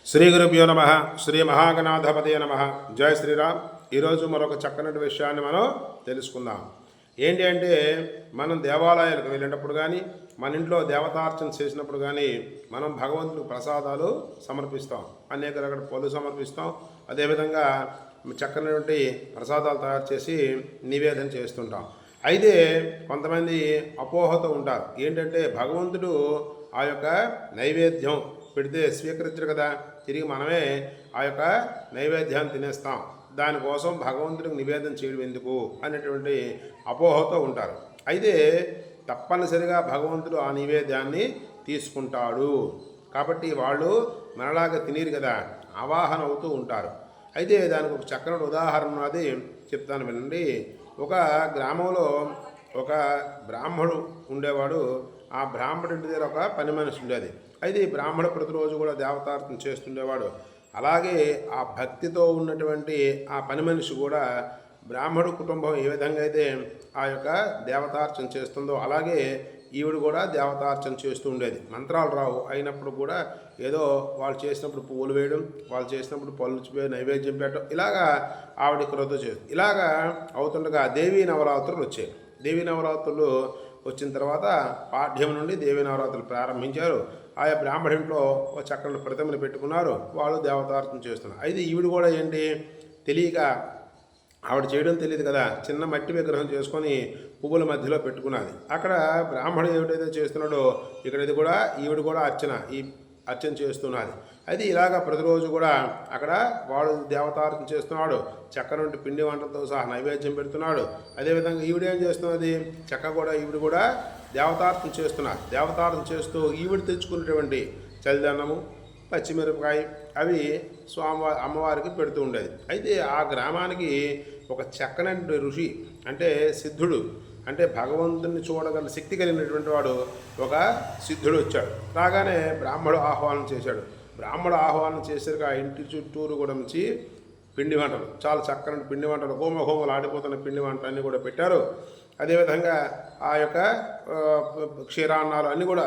శ్రీ గురుభ్యో నమ. శ్రీ మహాగణాధిపతయ నమ. జయ శ్రీరామ్. ఈరోజు మరొక చక్కనటి విషయాన్ని మనం తెలుసుకుందాం. ఏంటి అంటే, మనం దేవాలయాలకు వెళ్ళినప్పుడు కానీ, మన ఇంట్లో దేవతార్చన చేసినప్పుడు కానీ మనం భగవంతుడికి ప్రసాదాలు సమర్పిస్తాం. అనేక రకాల పళ్ళు సమర్పిస్తాం. అదేవిధంగా చక్కనటువంటి ప్రసాదాలు తయారు చేసి నివేదన చేస్తుంటాం. అయితే కొంతమంది అపోహతో ఉంటారు. ఏంటంటే, భగవంతుడు ఆ యొక్క నైవేద్యం పెడితే స్వీకరించరు కదా, తిరిగి మనమే ఆ యొక్క నైవేద్యాన్ని తినేస్తాం, దానికోసం భగవంతుడికి నివేదన చేయడం ఎందుకు అనేటువంటి అపోహతో ఉంటారు. అయితే తప్పనిసరిగా భగవంతుడు ఆ నివేద్యాన్ని తీసుకుంటాడు. కాబట్టి వాళ్ళు మనలాగా తినేరు కదా, ఆవాహన అవుతూ ఉంటారు. అయితే దానికి ఒక చక్కని ఉదాహరణ అది చెప్తాను వినండి. ఒక గ్రామంలో ఒక బ్రాహ్మడు ఉండేవాడు. ఆ బ్రాహ్మడు ఇంటి దగ్గర ఒక పని మనిషి ఉండేది. అయితే ఈ బ్రాహ్మడు ప్రతిరోజు కూడా దేవతార్చన చేస్తుండేవాడు. అలాగే ఆ భక్తితో ఉన్నటువంటి ఆ పని మనిషి కూడా బ్రాహ్మడు కుటుంబం ఏ విధంగా అయితే ఆ యొక్క దేవతార్చన చేస్తుందో అలాగే ఈవిడ కూడా దేవతార్చన చేస్తూ ఉండేది. మంత్రాలు రావు, అయినప్పుడు కూడా ఏదో వాళ్ళు చేసినప్పుడు పువ్వులు వేయడం, వాళ్ళు చేసినప్పుడు పళ్ళు నైవేద్యం పెట్టడం, ఇలాగా ఆవిడ క్రొత్త చేస్తుంది. ఇలాగా అవుతుండగా దేవీ నవరాత్రులు వచ్చాయి. దేవీ నవరాత్రులు వచ్చిన తర్వాత పాఠ్యం నుండి దేవీ నవరాత్రులు ప్రారంభించారు. ఆయా బ్రాహ్మణింట్లో ఒక చక్కని ప్రతిమను పెట్టుకున్నారు. వాళ్ళు దేవతార్చన చేస్తున్నారు. అయితే ఈవిడ కూడా ఏంటి తెలియక, ఆవిడ చేయడం తెలియదు కదా, చిన్న మట్టి విగ్రహం చేసుకొని పువ్వుల మధ్యలో పెట్టుకున్నది. అక్కడ బ్రాహ్మణుడు ఏమిటైతే చేస్తున్నాడో ఇక్కడ ఇది కూడా ఈవిడ కూడా అర్చన చేస్తున్నది. అది ఇలాగ ప్రతిరోజు కూడా అక్కడ వాడు దేవతార్చన చేస్తున్నాడు. చక్కనుంటి పిండి వంటలతో సహా నైవేద్యం పెడుతున్నాడు. అదేవిధంగా ఈవిడేం చేస్తున్నది, ఈవిడ కూడా దేవతార్చన చేస్తున్నారు. దేవతార్చన చేస్తూ ఈవిడ తెచ్చుకున్నటువంటి చలిదన్నము, పచ్చిమిరపకాయ అవి అమ్మవారికి పెడుతూ ఉండేది. అయితే ఆ గ్రామానికి ఒక చక్కని ఋషి అంటే సిద్ధుడు, అంటే భగవంతుని చూడగల శక్తి కలిగినటువంటి వాడు ఒక సిద్ధుడు వచ్చాడు. రాగానే బ్రాహ్మడు ఆహ్వానం చేశాడు. బ్రాహ్మడు ఆహ్వానం చేసరికి ఆ ఇంటి చుట్టూరు కూడా నుంచి పిండి వంటలు, చాలా చక్కని పిండి వంటలు, హోమలు ఆడిపోతున్న పిండి వంటలన్నీ కూడా పెట్టారు. అదేవిధంగా ఆ యొక్క క్షీరాన్నాలు అన్నీ కూడా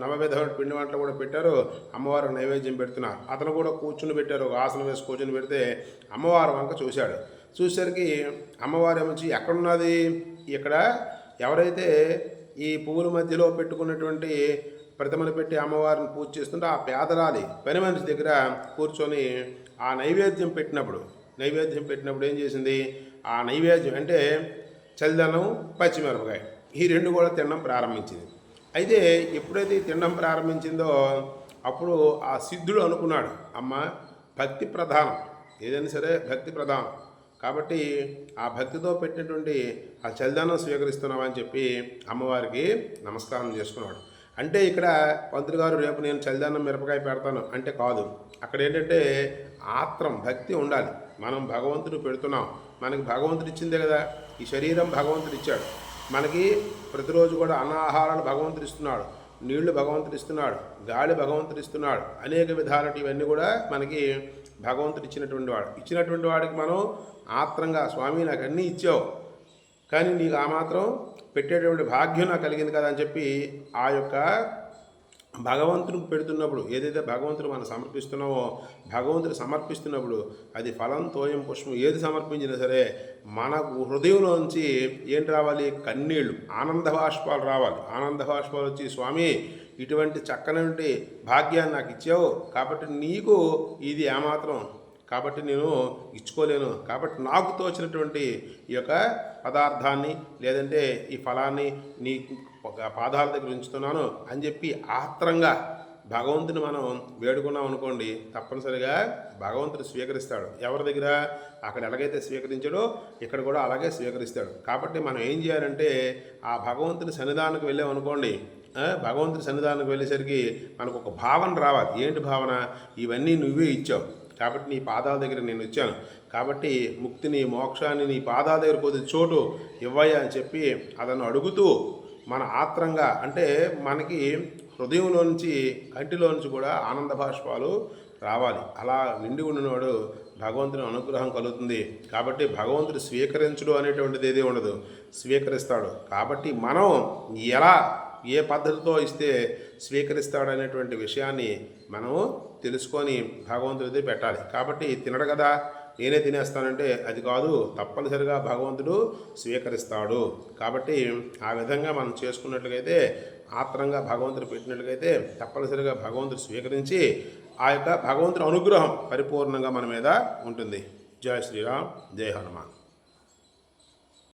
నవవిధమైన పిండి వంటలు కూడా పెట్టారు. అమ్మవారు నైవేద్యం పెడుతున్నారు. అతను కూడా కూర్చుని పెట్టారు. ఒక ఆసనం వేసి కూర్చుని పెడితే అమ్మవారు వంక చూశాడు. చూసేసరికి అమ్మవారు ఏమొచ్చి ఎక్కడున్నది, ఇక్కడ ఎవరైతే ఈ పువ్వుల మధ్యలో పెట్టుకున్నటువంటి ప్రతిమను పెట్టి అమ్మవారిని పూజ చేస్తుంటే ఆ పేదరాలి పని మనిషి దగ్గర కూర్చొని ఆ నైవేద్యం పెట్టినప్పుడు ఏం చేసింది, ఆ నైవేద్యం అంటే చలిదనం, పచ్చిమిరపకాయ ఈ రెండు కూడా తినడం ప్రారంభించింది. అయితే ఎప్పుడైతే తినడం ప్రారంభించిందో అప్పుడు ఆ సిద్ధుడు అనుకున్నాడు, అమ్మ భక్తి ప్రధానం, ఏదైనా సరే భక్తి ప్రధానం కాబట్టి ఆ భక్తితో పెట్టినటువంటి ఆ చలిదనం స్వీకరిస్తున్నామని చెప్పి అమ్మవారికి నమస్కారం చేసుకున్నాడు. అంటే ఇక్కడ పంతులు గారు రేపు నేను చలిదనం మిరపకాయ పెడతాను అంటే కాదు. అక్కడ ఏంటంటే ఆత్రం భక్తి ఉండాలి. మనం భగవంతుడు పెడుతున్నాం, మనకి భగవంతుడు ఇచ్చిందే కదా, ఈ శరీరం భగవంతుడు ఇచ్చాడు. మనకి ప్రతిరోజు కూడా అన్నాహారాలు భగవంతుడు ఇస్తున్నాడు, నీళ్లు భగవంతుడు ఇస్తున్నాడు, గాలి భగవంతుడు ఇస్తున్నాడు, అనేక విధాలు ఇవన్నీ కూడా మనకి భగవంతుడు ఇచ్చినటువంటి వాడికి మనం ఆత్రంగా స్వామి నాకు అన్నీ ఇచ్చావు, కానీ నీకు ఆ మాత్రం పెట్టేటువంటి భాగ్యం నాకు కలిగింది కదా అని చెప్పి ఆ యొక్క భగవంతుడికి పెడుతున్నప్పుడు ఏదైతే భగవంతుడు మనం సమర్పిస్తున్నామో భగవంతుడు సమర్పిస్తున్నప్పుడు అది ఫలం తోయం పుష్పం ఏది సమర్పించినా సరే మన హృదయంలోంచి ఏంటి రావాలి, కన్నీళ్ళు, ఆనంద బాష్పాలు రావాలి. ఆనంద బాష్పాలు వచ్చి స్వామి ఇటువంటి చక్కనటువంటి భాగ్యాన్ని నాకు ఇచ్చావు, కాబట్టి నీకు ఇది ఏమాత్రం కాబట్టి నేను ఇచ్చుకోలేను, కాబట్టి నాకు తోచినటువంటి ఈ యొక్క పదార్థాన్ని లేదంటే ఈ ఫలాన్ని నీ పాదాల దగ్గర ఉంచుతున్నాను అని చెప్పి ఆత్రంగా భగవంతుని మనం వేడుకున్నాం అనుకోండి, తప్పనిసరిగా భగవంతుడు స్వీకరిస్తాడు. ఎవరి దగ్గర అక్కడ ఎలాగైతే స్వీకరించాడో ఇక్కడ కూడా అలాగే స్వీకరిస్తాడు. కాబట్టి మనం ఏం చేయాలంటే ఆ భగవంతుని సన్నిధానానికి వెళ్ళామనుకోండి, భగవంతుని సన్నిధానానికి వెళ్ళేసరికి మనకు ఒక భావన రావాలి. ఏంటి భావన, ఇవన్నీ నువ్వే ఇచ్చావు కాబట్టి నీ పాదాల దగ్గర నేను వచ్చాను, కాబట్టి ముక్తిని మోక్షాన్ని నీ పాదాల దగ్గర కొద్ది చోటు ఇవ్వయ్యా అని చెప్పి అతను అడుగుతూ మన ఆత్రంగా, అంటే మనకి హృదయంలో నుంచి కంటిలో నుంచి కూడా ఆనంద బాష్పాలు రావాలి. అలా నిండి ఉన్నవాడు భగవంతుని అనుగ్రహం కలుగుతుంది. కాబట్టి భగవంతుడు స్వీకరించడు అనేటువంటిది ఏది ఉండదు, స్వీకరిస్తాడు. కాబట్టి మనం ఎలా ఏ పద్ధతితో ఇస్తే స్వీకరిస్తాడనేటువంటి విషయాన్ని మనం తెలుసుకొని భగవంతుడిది పెట్టాలి. కాబట్టి తినడు కదా నేనే తినేస్తానంటే అది కాదు, తప్పనిసరిగా భగవంతుడు స్వీకరిస్తాడు. కాబట్టి ఆ విధంగా మనం చేసుకున్నట్లయితే, ఆత్రంగా భగవంతుడు పెట్టినట్లయితే తప్పనిసరిగా భగవంతుడు స్వీకరించి ఆ యొక్క భగవంతుడి అనుగ్రహం పరిపూర్ణంగా మన మీద ఉంటుంది. జై శ్రీరామ్, జై హనుమాన్.